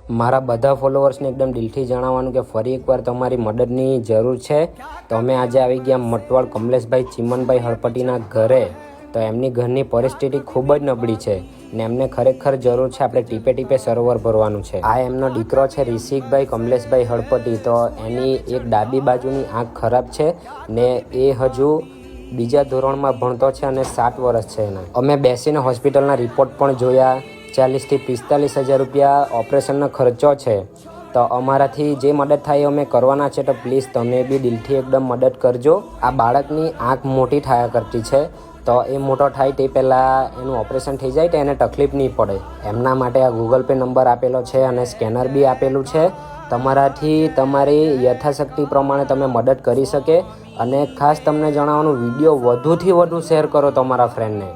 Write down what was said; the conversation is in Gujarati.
મારા બધા ફોલોવર્સને એકદમ દિલથી જણાવવાનું કે ફરી એકવાર તમારી મદદની જરૂર છે. તો અમે આજે આવી ગયા મટવાડ કમલેશભાઈ ચીમનભાઈ હળપતિના ઘરે. તો એમની ઘરની પરિસ્થિતિ ખૂબ જ નબળી છે ને એમને ખરેખર જરૂર છે આપણે ટીપે ટીપે સરોવર ભરવાનું છે. આ એમનો દીકરો છે રિષિકભાઈ કમલેશભાઈ હળપતિ. તો એની એક ડાબી બાજુની આંખ ખરાબ છે ને એ હજુ બીજા ધોરણમાં ભણતો છે અને 7 વર્ષ છે એના. અમે બેસીને હોસ્પિટલના રિપોર્ટ પણ જોયા. 40,000 થી 45,000 રૂપિયા ઓપરેશનનો ખર્ચો છે. તો અમારાથી જે મદદ થાય એ અમે કરવાના છે. તો પ્લીઝ તમે બી દિલથી એકદમ મદદ કરજો. આ બાળકની આંખ મોટી થયા કરતી છે. તો એ મોટો થાય તે પહેલાં એનું ઓપરેશન થઈ જાય તો એને તકલીફ નહીં પડે એમના માટે આ ગૂગલ પે નંબર આપેલો છે અને સ્કેનર બી આપેલું છે. તમારાથી તમારી યથાશક્તિ પ્રમાણે તમે મદદ કરી શકે. અને ખાસ તમને જણાવવાનું, વિડીયો વધુથી વધુ શેર કરો તમારા ફ્રેન્ડને.